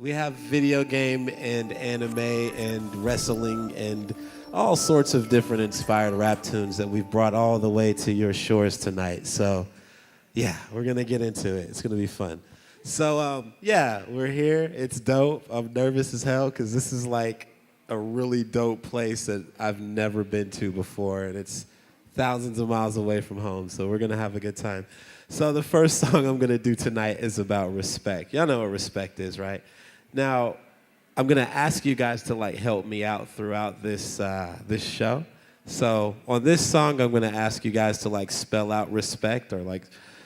We have video game and anime and wrestling and all sorts of different inspired rap tunes that we've brought all the way to your shores tonight. So, yeah, we're going to get into it. It's going to be fun. So, yeah, we're here. It's dope. I'm nervous as hell because this is like a really dope place that I've never been to before, and it's thousands of miles away from home, so we're going to have a good time. So the first song I'm going to do tonight is about respect. Y'all know what respect is, right? Now, I'm going to ask you guys to like help me out throughout this this show. So on this song, I'm going to ask you guys to like spell out respect or like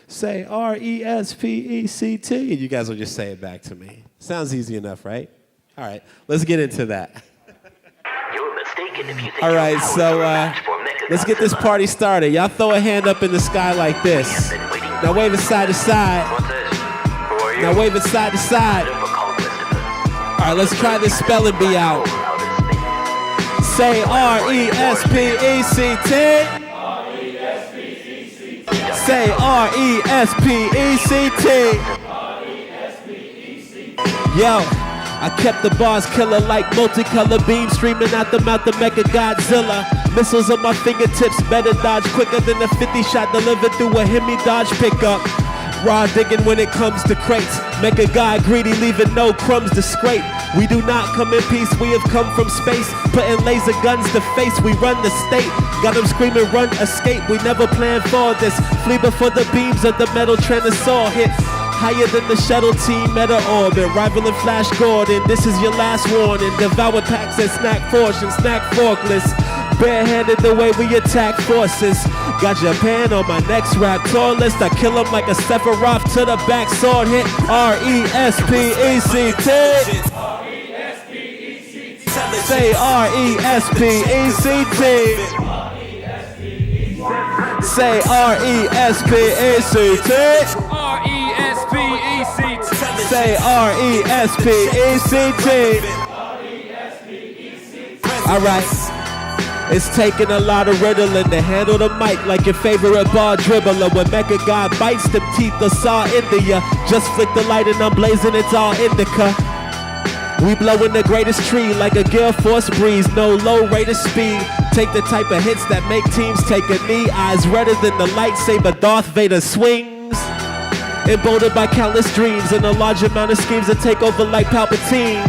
say R-E-S-P-E-C-T, and you guys will just say it back to me. Sounds easy enough, right? All right, let's get into that. You're mistaken if you think all right, so let's get this party started. Y'all throw a hand up in the sky like this. Now wave it side to side. What's this? Who are you? Now wave it side to side. All right, let's try this spelling bee out. Say R-E-S-P-E-C-T. Say R-E-S-P-E-C-T. Yo, I kept the bars killer like multicolor beams streaming out the mouth of Mecha Godzilla. Missiles on my fingertips, better dodge quicker than a 50 shot delivered through a Hemi Dodge pickup. Raw digging when it comes to crates. Make a guy greedy, leaving no crumbs to scrape. We do not come in peace, we have come from space. Putting laser guns to face, we run the state. Got them screaming, run, escape, we never planned for this. Flee before the beams of the metal Tyrannosaur hit. Higher than the shuttle team, meta orbit. Rivaling Flash Gordon, this is your last warning. Devour packs and snack fortune, snack forkless. Barehanded the way we attack forces. Got Japan on my next rap tour list. I kill him like a Sephiroth to the back sword hit. R-E-S-P-E-C-T. Say R-E-S-P-E-C-T. Say R-E-S-P-E-C-T. Say R-E-S-P-E-C-T. All right. It's taking a lot of Ritalin to handle the mic like your favorite ball dribbler. When Mecha God bites, them teeth are saw into ya. Just flick the light and I'm blazing, it's all indica. We blowing the greatest tree like a gale force breeze. No low rate of speed. Take the type of hits that make teams take a knee. Eyes redder than the lightsaber Darth Vader swings. Emboldened by countless dreams and a large amount of schemes that take over like Palpatine.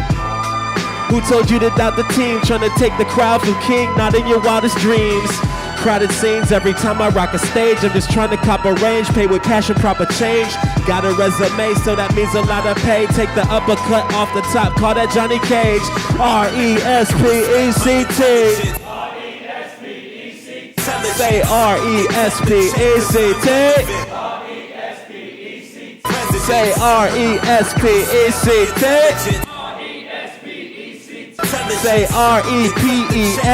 Who told you to doubt the team? Trying to take the crowd from King, not in your wildest dreams. Crowded scenes every time I rock a stage. I'm just trying to cop a range, pay with cash and proper change. Got a resume, so that means a lot of pay. Take the uppercut off the top, call that Johnny Cage. R-E-S-P-E-C-T. Say R-E-S-P-E-C-T. Say R-E-S-P-E-C-T. Say R-E-P-E-S-E-T.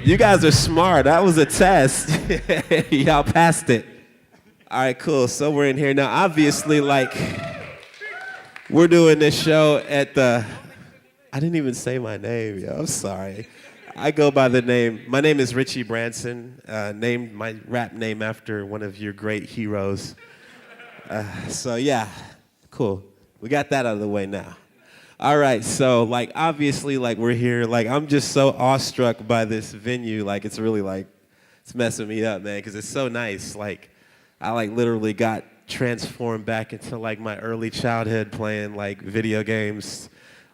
You guys are smart. That was a test. Y'all passed it. All right, cool. So we're in here now. Obviously, like, we're doing this show at the... I didn't even say my name, yo. I'm sorry. I go by the name... My name is Richie Branson. Named my rap name after one of your great heroes. So, yeah. Cool. We got that out of the way now. All right, so, like, obviously, like, we're here. Like, I'm just so awestruck by this venue. Like, it's really, like, it's messing me up, man, because it's so nice. Like, I, like, literally got transformed back into, like, my early childhood playing, like, video games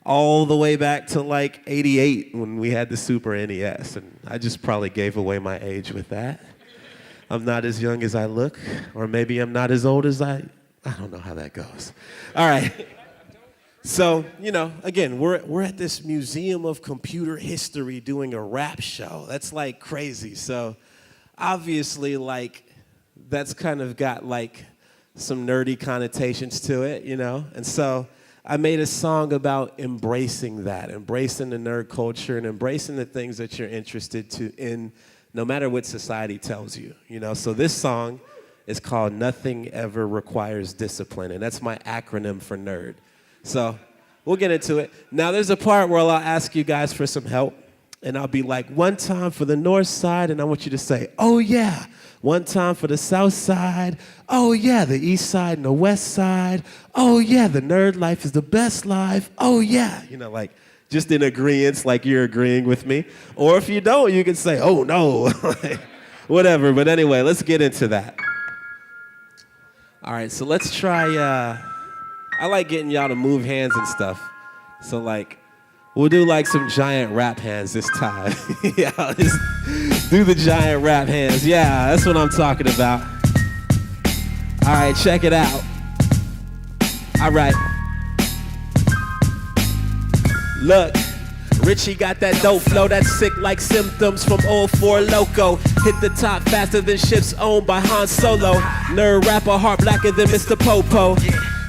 all the way back to, like, 88 when we had the Super NES. And I just probably gave away my age with that. I'm not as young as I look, or maybe I'm not as old as I don't know how that goes. All right. So, you know, again, we're at this Museum of Computer History doing a rap show. That's, like, crazy. So, obviously, like, that's kind of got, like, some nerdy connotations to it, you know? And so I made a song about embracing that, embracing the nerd culture and embracing the things that you're interested in, no matter what society tells you, you know? So this song is called Nothing Ever Requires Discipline, and that's my acronym for nerd. So we'll get into it. Now there's a part where I'll ask you guys for some help. And I'll be like, one time for the north side, and I want you to say, oh yeah. One time for the south side, oh yeah. The east side and the west side, oh yeah. The nerd life is the best life, oh yeah. You know, like, just in agreeance, like you're agreeing with me. Or if you don't, you can say, oh no. Whatever, but anyway, let's get into that. All right, so let's try, I like getting y'all to move hands and stuff. So like, we'll do like some giant rap hands this time. Yeah, just do the giant rap hands. Yeah, that's what I'm talking about. All right, check it out. All right. Look, Richie got that dope flow that's sick like symptoms from old Four Loko. Hit the top faster than ships owned by Han Solo. Nerd rapper, heart blacker than Mr. Popo.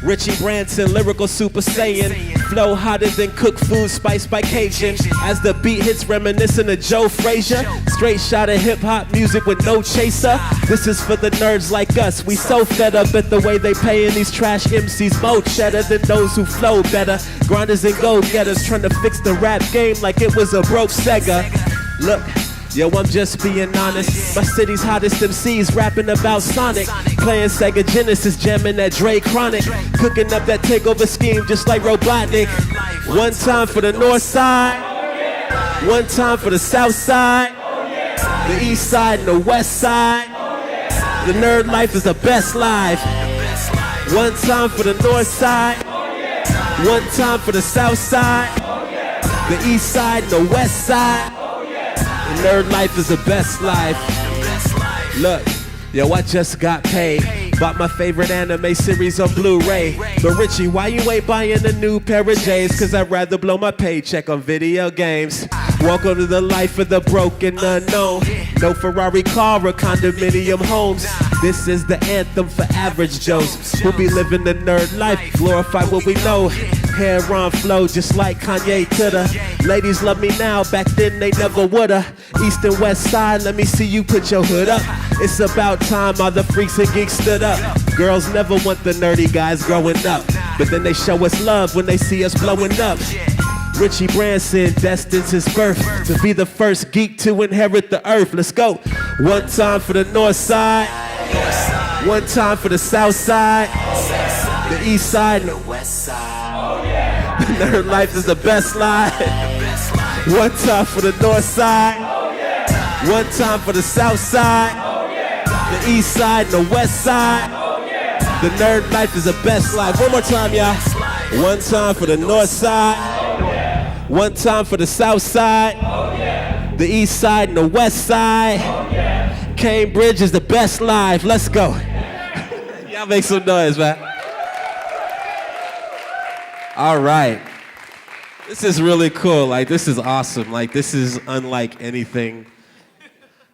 Richie Branson, lyrical super saiyan. Flow hotter than cooked food spiced by Cajun. As the beat hits reminiscent of Joe Frazier. Straight shot of hip hop music with no chaser. This is for the nerds like us. We so fed up at the way they paying these trash MCs more cheddar than those who flow better. Grinders and go-getters trying to fix the rap game like it was a broke Sega. Look. Yo, I'm just being honest. My city's hottest MCs rapping about Sonic. Playing Sega Genesis, jamming that Dre Chronic. Cooking up that takeover scheme just like Robotnik. One time for the north side. One time for the south side. The east side and the west side. The nerd life is the best life. One time for the north side. One time for the south side. The east side and the west side. Nerd life is the best life. Look, yo, I just got paid. Bought my favorite anime series on Blu-ray. But Richie, why you ain't buying a new pair of J's? Cause I'd rather blow my paycheck on video games. Welcome to the life of the broken unknown. No Ferrari car or condominium homes. This is the anthem for average Joes who be living the nerd life, glorify what we know. Hair on flow just like Kanye to the ladies love me now, back then they never woulda. East and west side, let me see you put your hood up. It's about time all the freaks and geeks stood up. Girls never want the nerdy guys growing up, but then they show us love when they see us blowing up. Richie Branson destines his birth to be the first geek to inherit the earth. Let's go. One time for the north side. One time for the south side. The east side and the west side. The nerd life is the best life. One time for the north side. One time for the south side. The east side and the west side. The nerd life is the best life. One more time, y'all. One time for the north side. One time for the south side. The east side and the west side. Cambridge is the best life. Let's go. Y'all make some noise, man. All right. This is really cool. Like, this is awesome. Like, this is unlike anything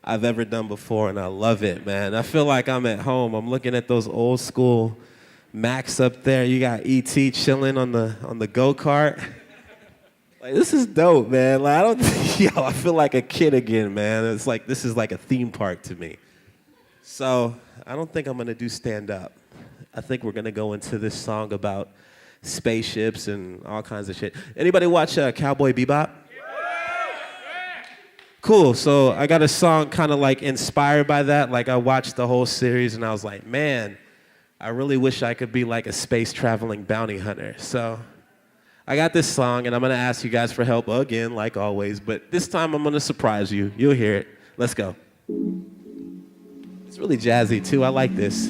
I've ever done before, and I love it, man. I feel like I'm at home. I'm looking at those old school Macs up there. You got E.T. chilling on the go-kart. Like, this is dope, man. Like, I feel like a kid again, man. It's like, this is like a theme park to me. So, I don't think I'm gonna do stand-up. I think we're gonna go into this song about spaceships and all kinds of shit. Anybody watch Cowboy Bebop? Cool, so I got a song kind of like inspired by that. Like, I watched the whole series and I was like, man, I really wish I could be like a space traveling bounty hunter. So I got this song and I'm gonna ask you guys for help again, like always, but this time I'm gonna surprise you. You'll hear it. Let's go. It's really jazzy too, I like this.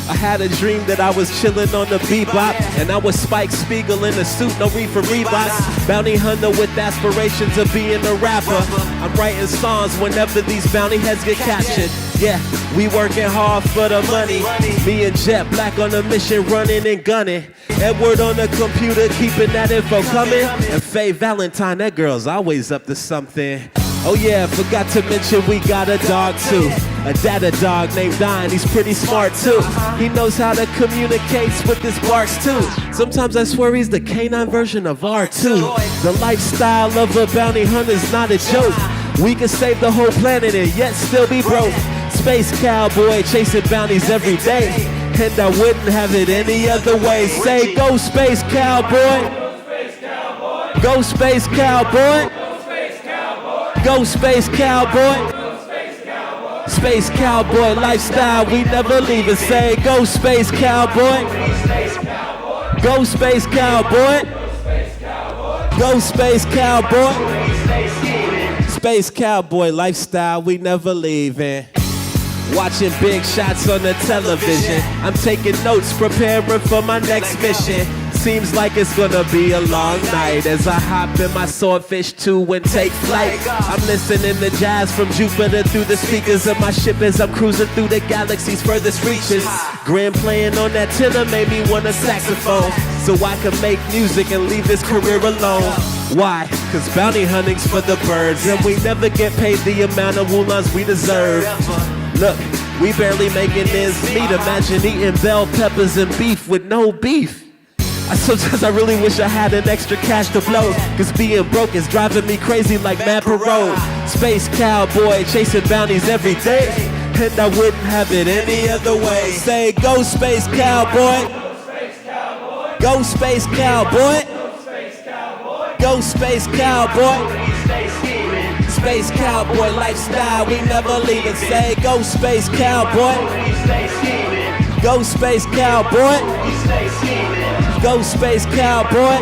I had a dream that I was chilling on the bebop, and I was Spike Spiegel in a suit, no reefer Reeboks. Bounty hunter with aspirations of being a rapper. I'm writing songs whenever these bounty heads get captured. Yeah, we working hard for the money. Me and Jet Black on a mission, running and gunning. Edward on the computer, keeping that info coming. And Faye Valentine, that girl's always up to something. Oh yeah, forgot to mention we got a dog too. A data dog named Don, he's pretty smart too. He knows how to communicate with his barks too. Sometimes I swear he's the canine version of R2. The lifestyle of a bounty hunter's not a joke. We could save the whole planet and yet still be broke. Space cowboy chasing bounties every day. And I wouldn't have it any other way. Say go space cowboy. Go Space Cowboy. Go Space Cowboy. Space Cowboy lifestyle, we never leave it. Say, go Space Cowboy. Go Space Cowboy. Go Space Cowboy. Space Cowboy lifestyle, we never leave it. Watching big shots on the television. I'm taking notes, preparing for my next mission. Seems like it's gonna be a long night as I hop in my Swordfish 2 and take flight. I'm listening to jazz from Jupiter through the speakers of my ship as I'm cruising through the galaxy's furthest reaches. Grand playing on that tenor made me want a saxophone so I can make music and leave this career alone. Why? Cause bounty hunting's for the birds and we never get paid the amount of woolahs we deserve. Look, we barely making ends meet. Imagine eating bell peppers and beef with no beef. Sometimes I really wish I had an extra cash to blow, cause being broke is driving me crazy like Mad Parade. Space Cowboy chasing bounties every day, and I wouldn't have it any other way. Say, go Space Cowboy. Go Space Cowboy. Go Space Cowboy. Space Cowboy lifestyle, we never leave it. Say, go Space Cowboy. Go Space Cowboy. Go Space Cowboy.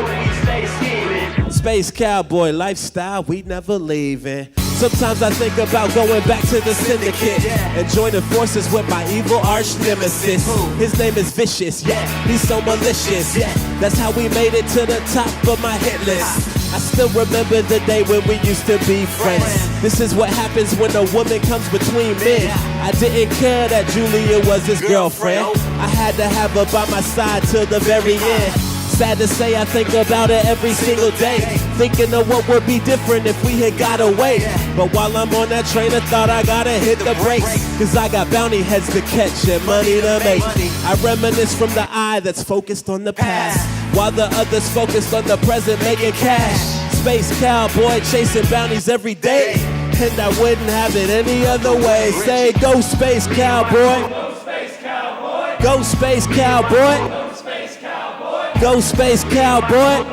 Space Cowboy lifestyle, we never leaving. Sometimes I think about going back to the syndicate and joining forces with my evil arch nemesis. His name is Vicious, yeah, he's so malicious, yeah. That's how we made it to the top of my hit list. I still remember the day when we used to be friends. This is what happens when a woman comes between men. I didn't care that Julia was his girlfriend. I had to have her by my side till the very end. Sad to say, I think about it every single day, thinking of what would be different if we had got away. But while I'm on that train of thought, I gotta hit the brakes, cause I got bounty heads to catch and money to make. I reminisce from the eye that's focused on the past, while the others focused on the present making cash. Space Cowboy chasing bounties every day, and I wouldn't have it any other way. Say, go Space Cowboy. Go Space Cowboy. Go Space Cowboy.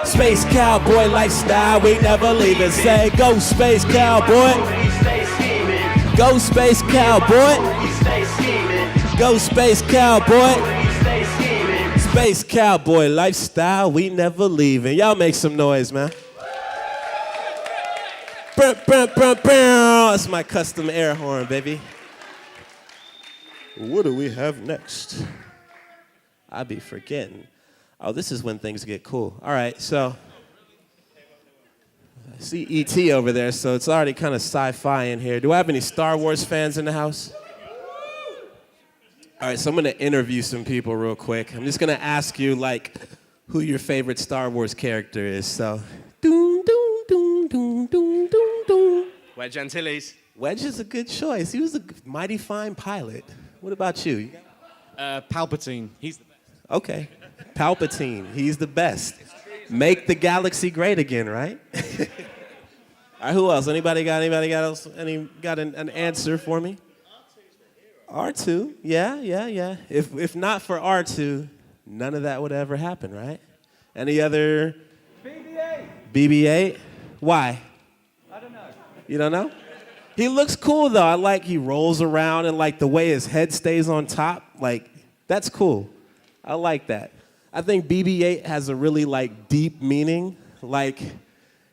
Space Cowboy lifestyle, we never leave it. Say, go Space Cowboy. Go Space Cowboy. Go Space Cowboy. Space Cowboy lifestyle, we never leaving. Y'all make some noise, man. That's my custom air horn, baby. What do we have next? I be forgetting. Oh, this is when things get cool. All right, so I see E.T. over there, so it's already kind of sci-fi in here. Do I have any Star Wars fans in the house? All right, so I'm going to interview some people real quick. I'm just going to ask you, like, who your favorite Star Wars character is. So, doom, doom, doom, doom, doom, doom, doom. Wedge Antilles. Wedge is a good choice. He was a mighty fine pilot. What about you? Palpatine. He's the best. Okay. Palpatine. He's the best. Make the galaxy great again, right? All right, who else? Anybody got an answer for me? R2. Yeah. If not for R2, none of that would ever happen, right? Any other? BB-8. BB-8? Why? I don't know. You don't know? He looks cool, though. I like he rolls around and, like, the way his head stays on top. Like, that's cool. I like that. I think BB-8 has a really, like, deep meaning. Like,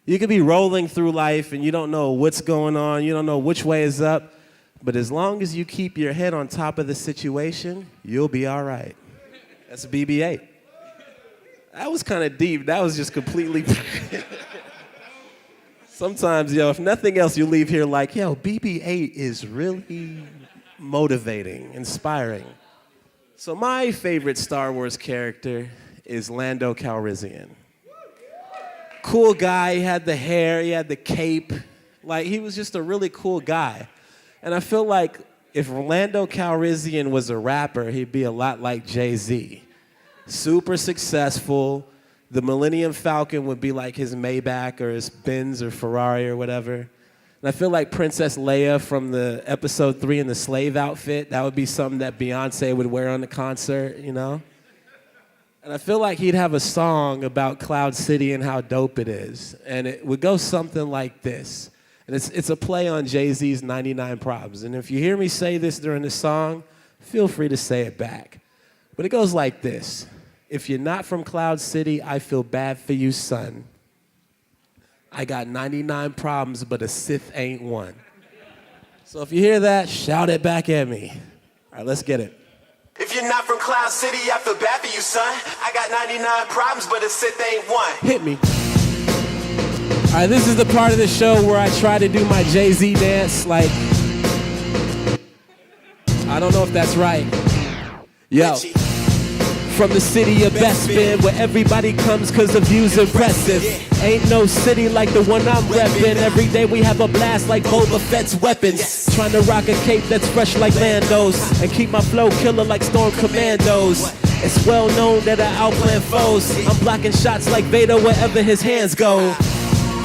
you could be rolling through life and you don't know what's going on. You don't know which way is up. But as long as you keep your head on top of the situation, you'll be all right. That's BB-8. That was kind of deep. That was just completely... Sometimes, if nothing else, you leave here like, BB-8 is really motivating, inspiring. So my favorite Star Wars character is Lando Calrissian. Cool guy, he had the hair, he had the cape. Like, he was just a really cool guy. And I feel like if Lando Calrissian was a rapper, he'd be a lot like Jay-Z. Super successful. The Millennium Falcon would be like his Maybach or his Benz or Ferrari or whatever. And I feel like Princess Leia from the episode 3 in the slave outfit, that would be something that Beyonce would wear on the concert, you know? And I feel like he'd have a song about Cloud City and how dope it is. And it would go something like this. And it's a play on Jay-Z's 99 Problems. And if you hear me say this during the song, feel free to say it back. But it goes like this. If you're not from Cloud City, I feel bad for you, son. I got 99 problems, but a Sith ain't one. So if you hear that, shout it back at me. All right, let's get it. If you're not from Cloud City, I feel bad for you, son. I got 99 problems, but a Sith ain't one. Hit me. All right, this is the part of the show where I try to do my Jay-Z dance, like, I don't know if that's right. Yo. Richie. From the city of Bespin, where everybody comes cause the view's impressive. Ain't no city like the one I'm reppin'. Every day we have a blast like Boba Fett's weapons. Trying to rock a cape that's fresh like Lando's, and keep my flow killer like Storm Commandos. It's well known that I outplan foes. I'm blocking shots like Vader wherever his hands go.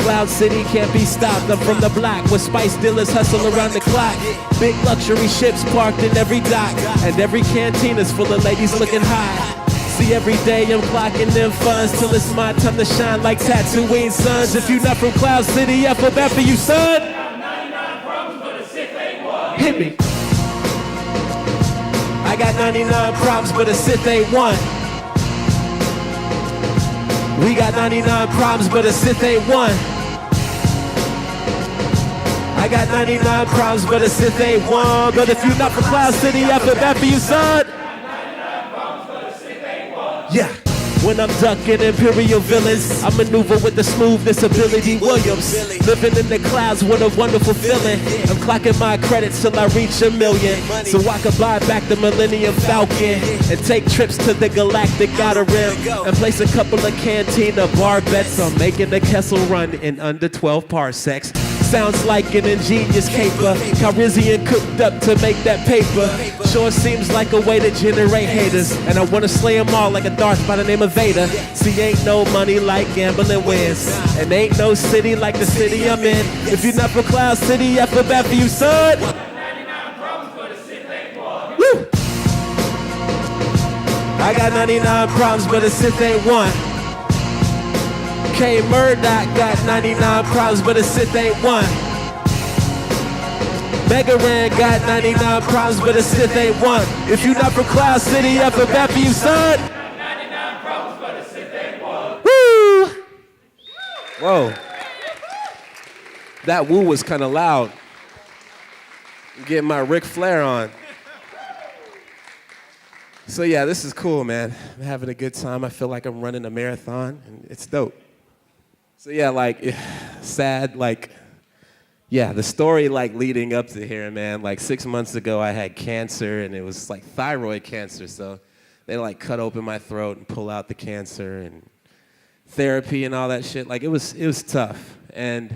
Cloud City can't be stopped. I'm from the block where spice dealers hustle around the clock. Big luxury ships parked in every dock, and every cantina's full of ladies looking high. See, every day I'm clocking them funds till it's my time to shine like Tatooine suns. If you not from Cloud City, I feel bad for you, son. 99 problems, but a Sith ain't one. Hit me. I got 99 problems, but a Sith ain't one. We got 99 problems, but a Sith ain't one. I got 99 problems, but a Sith ain't one. But if you not from Cloud City, I feel bad for you, son. Yeah. When I'm ducking imperial villains, I maneuver with the smoothness of Billy D. Williams. Living in the clouds, what a wonderful feeling. I'm clocking my credits till I reach 1 million, so I can buy back the Millennium Falcon and take trips to the galactic outer rim and place a couple of cantina bar bets on making the Kessel Run in under 12 parsecs. Sounds like an ingenious caper, Calrissian cooked up to make that paper. Sure seems like a way to generate haters, and I wanna slay them all like a Darth by the name of Vader. See, ain't no money like gambling wins, and ain't no city like the city I'm in. If you're not from Cloud City, I feel bad for you, son. 99 problems, but a Sith ain't one. Woo! I got 99 problems, but a Sith ain't one. K. Murdoch got 99 problems, but a Sith ain't one. Mega Ran got 99 problems, but a Sith ain't one. If you not from Cloud City, I feel bad for you, son. 99 problems, but a Sith ain't one. Woo! Whoa. That woo was kind of loud. I'm getting my Ric Flair on. So yeah, this is cool, man. I'm having a good time. I feel like I'm running a marathon, and it's dope. So yeah, like, sad, like, yeah, the story, like, leading up to here, man, like, 6 months ago, I had cancer, and it was, like, thyroid cancer, so they, like, cut open my throat and pull out the cancer, and therapy and all that shit. Like, it was tough, and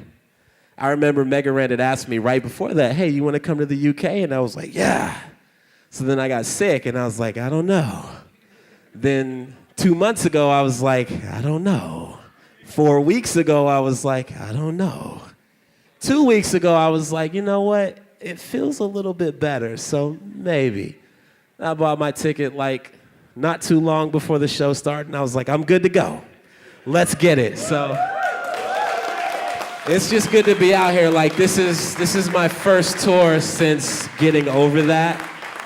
I remember Mega Ran had asked me right before that, hey, you want to come to the UK? And I was like, yeah. So then I got sick, and I was like, I don't know. Then 2 months ago, I was like, I don't know. 4 weeks ago, I was like, I don't know. 2 weeks ago, I was like, you know what? It feels a little bit better, so maybe. I bought my ticket like not too long before the show started, and I was like, I'm good to go. Let's get it. So it's just good to be out here. Like, this is my first tour since getting over that.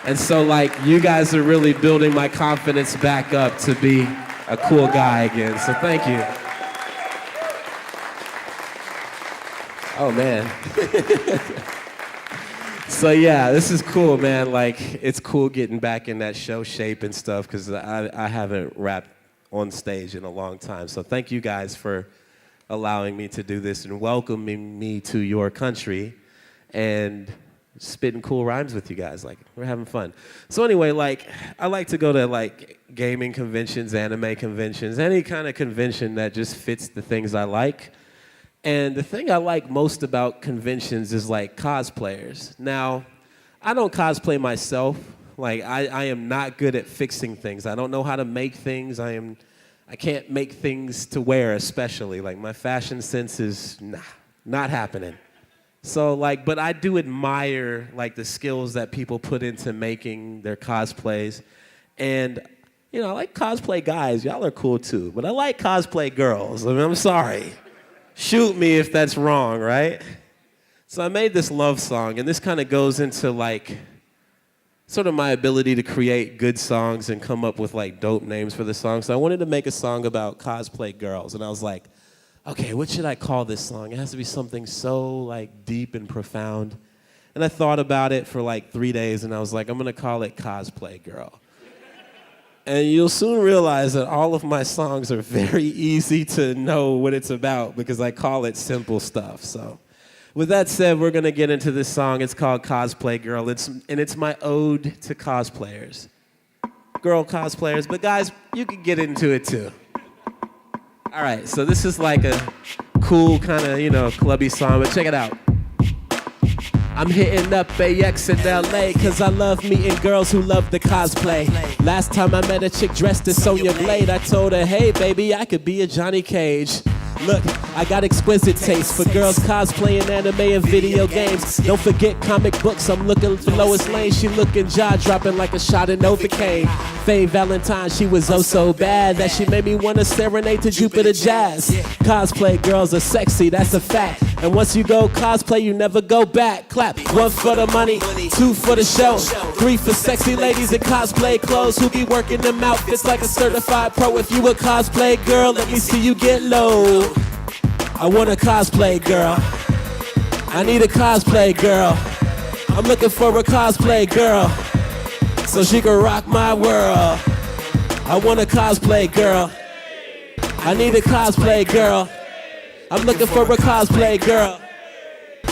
And so, like, you guys are really building my confidence back up to be a cool guy again. So thank you. Oh, man. So, yeah, this is cool, man. Like, it's cool getting back in that show shape and stuff because I haven't rapped on stage in a long time. So thank you guys for allowing me to do this and welcoming me to your country and spitting cool rhymes with you guys. Like, we're having fun. So anyway, like, I like to go to, like, gaming conventions, anime conventions, any kind of convention that just fits the things I like. And the thing I like most about conventions is, like, cosplayers. Now, I don't cosplay myself. Like, I am not good at fixing things. I don't know how to make things. I can't make things to wear, especially. Like, my fashion sense is, not happening. So, like, but I do admire, like, the skills that people put into making their cosplays. And, I like cosplay guys. Y'all are cool too. But I like cosplay girls. I mean, I'm sorry. Shoot me if that's wrong, right? So I made this love song, and this kind of goes into like sort of my ability to create good songs and come up with like dope names for the song. So I wanted to make a song about cosplay girls, and I was like, okay, what should I call this song? It has to be something so like deep and profound. And I thought about it for like 3 days, and I was like, I'm gonna call it Cosplay Girl. And you'll soon realize that all of my songs are very easy to know what it's about because I call it simple stuff. So with that said, we're gonna get into this song. It's called Cosplay Girl. It's my ode to cosplayers. Girl cosplayers, but guys, you can get into it too. All right, so this is like a cool kind of, clubby song, but check it out. I'm hitting up AX in LA cause I love meeting girls who love the cosplay. Last time I met a chick dressed as Sonya Blade, I told her, hey baby, I could be a Johnny Cage. Look, I got exquisite taste for girls cosplaying anime and video games. Don't forget comic books, I'm looking for Lois Lane. She looking jaw-dropping like a shot of Novocaine. Faye Valentine, she was oh so bad that she made me want to serenade to Jupiter Jazz. Cosplay girls are sexy, that's a fact. And once you go cosplay, you never go back. Clap, 1 for the money, 2 for the show, 3 for sexy ladies in cosplay clothes who be working them outfits like a certified pro. If you a cosplay girl, let me see you get low. I want a cosplay girl. I need a cosplay girl. I'm looking for a cosplay girl so she can rock my world. I want a cosplay girl. I need a cosplay girl. I'm looking for a cosplay girl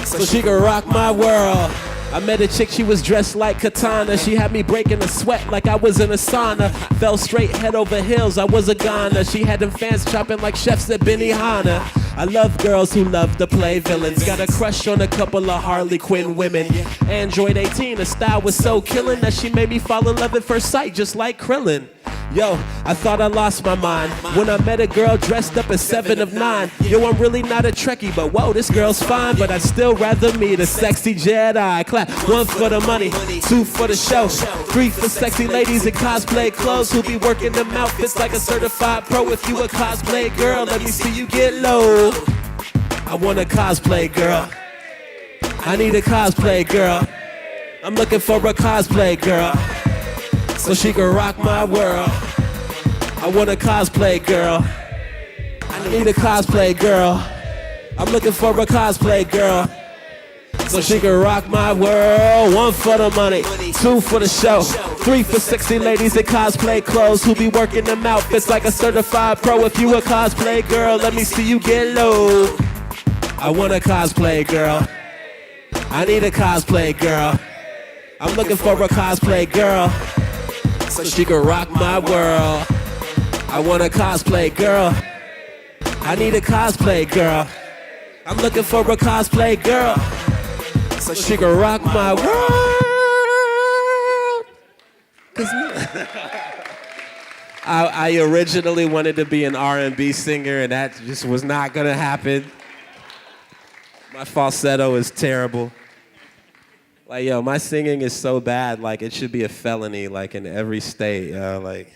so she can rock my world. I met a chick, she was dressed like Katana. She had me breaking a sweat like I was in a sauna. Fell straight head over heels, I was a goner. She had them fans chopping like chefs at Benihana. I love girls who love to play villains. Got a crush on a couple of Harley Quinn women. Android 18, her style was so killing that she made me fall in love at first sight, just like Krillin. Yo, I thought I lost my mind when I met a girl dressed up as 7 of 9. Yo, I'm really not a Trekkie, but whoa, this girl's fine. But I'd still rather meet a sexy Jedi. Clap, 1 for the money, 2 for the show, 3 for sexy ladies in cosplay clothes who be working them outfits like a certified pro. If you a cosplay girl, let me see you get low. I want a cosplay girl. I need a cosplay girl. I'm looking for a cosplay girl so she can rock my world. I want a cosplay girl. I need a cosplay girl. I'm looking for a cosplay girl so she can rock my world. 1 for the money, 2 for the show, 3 for sexy ladies in cosplay clothes who be working them outfits like a certified pro. If you a cosplay girl, let me see you get low. I want a cosplay girl. I need a cosplay girl. I'm looking for a cosplay girl so she can rock my world. I want a cosplay girl. I need a cosplay girl. I'm looking for a cosplay girl so she can rock my world. I originally wanted to be an R&B singer, and that just was not gonna happen. My falsetto is terrible. Like, yo, my singing is so bad, like, it should be a felony, like, in every state, like,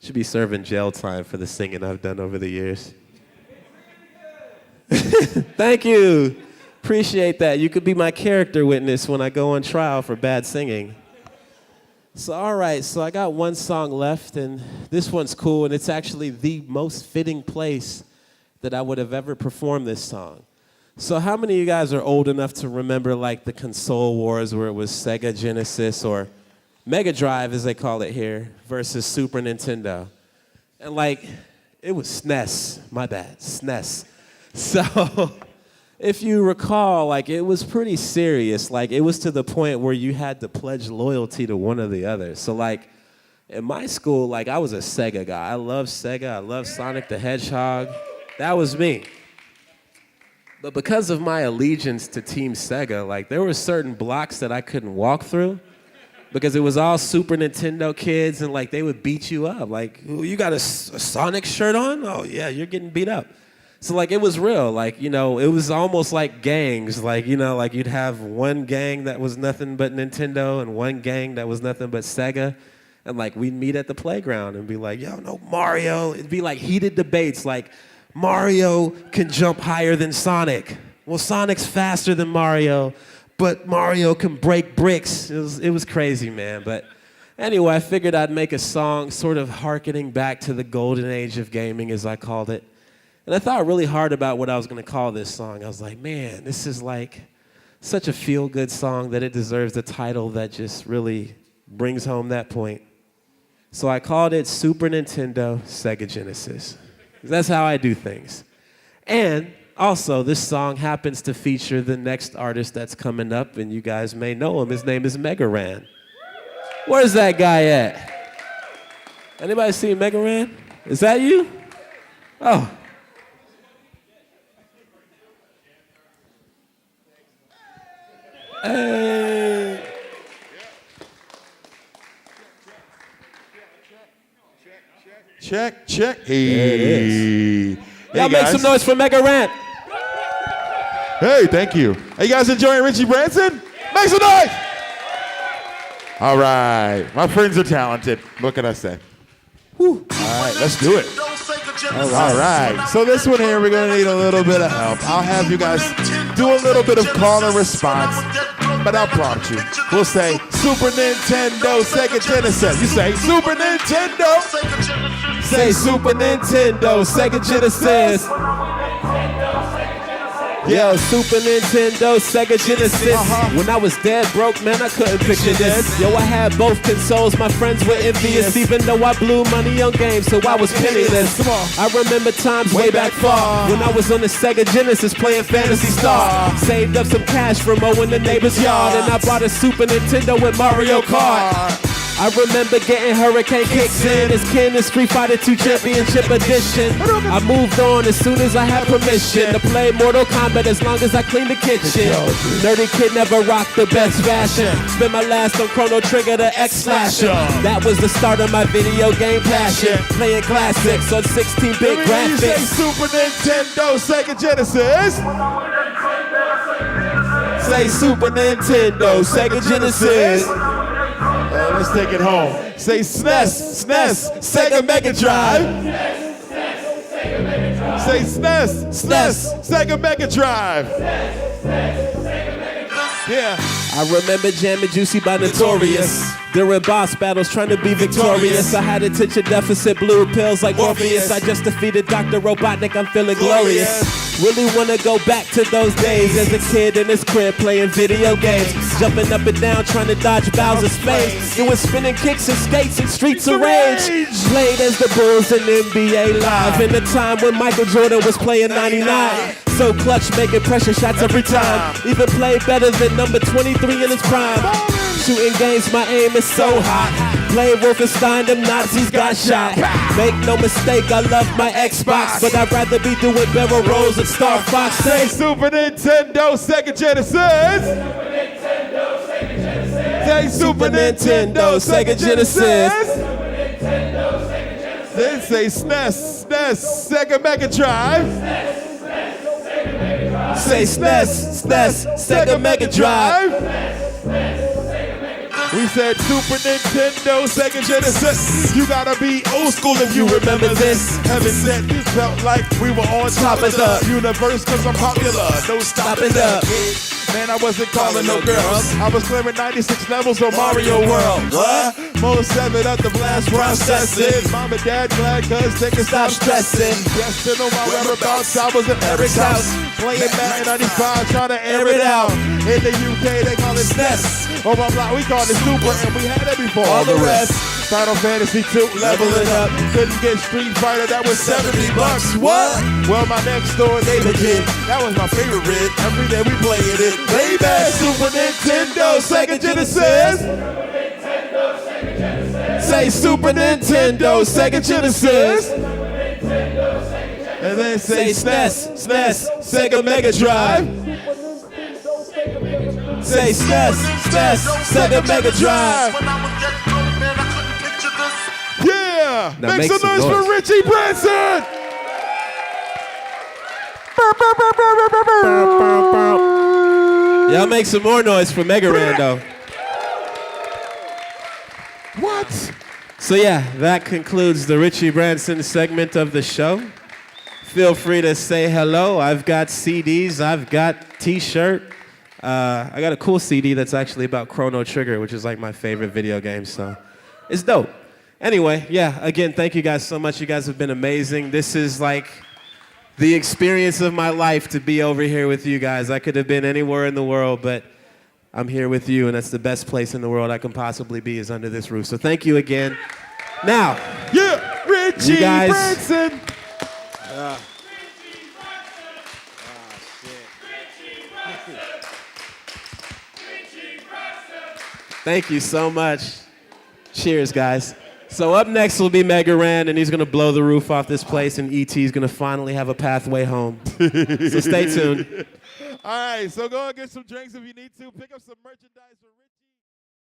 should be serving jail time for the singing I've done over the years. Thank you. Appreciate that. You could be my character witness when I go on trial for bad singing. So, all right, so I got 1 song left, and this one's cool, and it's actually the most fitting place that I would have ever performed this song. So how many of you guys are old enough to remember like the console wars where it was Sega Genesis or Mega Drive, as they call it here, versus Super Nintendo? And like, it was SNES, my bad, SNES. So if you recall, like it was pretty serious. Like it was to the point where you had to pledge loyalty to one or the other. So like in my school, like I was a Sega guy. I love Sega, I love Sonic the Hedgehog. That was me. But because of my allegiance to Team Sega, like there were certain blocks that I couldn't walk through because it was all Super Nintendo kids and like they would beat you up. Like, "Ooh, you got a Sonic shirt on? Oh yeah, you're getting beat up." So like it was real, like, you know, it was almost like gangs. Like, you know, like you'd have one gang that was nothing but Nintendo and one gang that was nothing but Sega. And like we'd meet at the playground and be like, yo, no, Mario. It'd be like heated debates like Mario can jump higher than Sonic. Well, Sonic's faster than Mario, but Mario can break bricks. It was crazy, man. But anyway, I figured I'd make a song sort of hearkening back to the golden age of gaming, as I called it. And I thought really hard about what I was going to call this song. I was like, man, this is like such a feel-good song that it deserves a title that just really brings home that point. So I called it Super Nintendo Sega Genesis. That's how I do things. And also, this song happens to feature the next artist that's coming up, and you guys may know him. His name is Mega Ran. Where's that guy at? Anybody see Mega Ran? Is that you? Oh. Hey. Check, check. There it is. Hey. Y'all make some noise for Mega Ran. Hey, thank you. Are you guys enjoying Richie Branson? Make some noise! All right. My friends are talented. What can I say? Whew. All right, let's do it. All right. So this one here, we're going to need a little bit of help. I'll have you guys do a little bit of call and response, but I'll prompt you. We'll say Super Nintendo, Sega Genesis. You say Super Nintendo. Say Super Nintendo, Sega Genesis. Yo, Super Nintendo, Sega Genesis. When I was dead broke, man, I couldn't picture this. Yo, I had both consoles, my friends were envious, even though I blew money on games, so I was penniless. I remember times way back far when I was on the Sega Genesis playing Phantasy Star. Saved up some cash from mowing the neighbor's yard, and I bought a Super Nintendo with Mario Kart. I remember getting Hurricane Kicks in as Ken in Street Fighter 2 Championship Edition. I moved on as soon as I had permission to play Mortal Kombat as long as I cleaned the kitchen. Nerdy kid never rocked the best fashion. Spent my last on Chrono Trigger, the X-Slasher. That was the start of my video game passion. Playing classics on 16-bit graphics. Say Super Nintendo, Sega Genesis. Say Super Nintendo, Sega Genesis. Let's take it home. Say SNES, SNES, Sega Mega Drive. Say SNES, SNES, Sega Mega Drive. Yeah. I remember jamming Juicy by Notorious. During boss battles trying to be victorious. I had attention deficit, blue pills like Morpheus. I just defeated Dr. Robotnik, I'm feeling glorious. Really wanna go back to those days as a kid in his crib playing video games. Jumping up and down trying to dodge Bowser's face. Doing spinning kicks and skates and Streets of Rage. Played as the Bulls in NBA Live in the time when Michael Jordan was playing 99. So clutch, making pressure shots every time. Even played better than number 23 in his prime. Shooting games, my aim is so hot. Playing Wolfenstein, them Nazis got shot. Make no mistake, I love my Xbox, but I'd rather be doing barrel rolls at Star Fox. Say Super Nintendo, Sega Genesis. Say Super Nintendo, Sega Genesis. Then say SNES, SNES, Sega Mega Drive. Say SNES, SNES, Sega Mega Drive. We said Super Nintendo, Sega Genesis. You gotta be old school if you remember this. Heaven said, felt like we were on top of the universe cause I'm popular. No stopping up. Man, I wasn't calling no girls. I was clearing 96 levels on Mario World. What? Mo 7 up the blast processing. Mom and dad glad cause they can stop stressing. Guessing on my whereabouts, I was at Eric's house. Playing Madden 95, trying to air it out. In the UK, they call it SNES. On my block, we call it Super, and we had it before all the rest. Final Fantasy 2, leveling up. Couldn't get Street Fighter, that was $70. What? Well, my next door neighbor kid, that was my favorite. Every day we played it. Baby, Super Nintendo, Sega Genesis. Say Super Nintendo, Sega Genesis. And then say SNES, SNES, Sega Mega Drive. Say SNES, SNES, Sega Mega Drive. Yeah! Now Make some noise for Richie Branson! Y'all make some more noise for Mega Ran though. What? So yeah, that concludes the Richie Branson segment of the show. Feel free to say hello. I've got CDs. I've got T-shirt. I got a cool CD that's actually about Chrono Trigger, which is like my favorite video game, so it's dope. Anyway, yeah, again, thank you guys so much. You guys have been amazing. This is like the experience of my life to be over here with you guys. I could have been anywhere in the world, but I'm here with you, and that's the best place in the world I can possibly be is under this roof. So thank you again. Now, Yeah, Richie You guys- Branson. thank you so much. Cheers, guys. So up next will be Mega Ran, and he's going to blow the roof off this place, and E.T.'s going to finally have a pathway home. So stay tuned. All right, so go and get some drinks if you need to. Pick up some merchandise for Richie.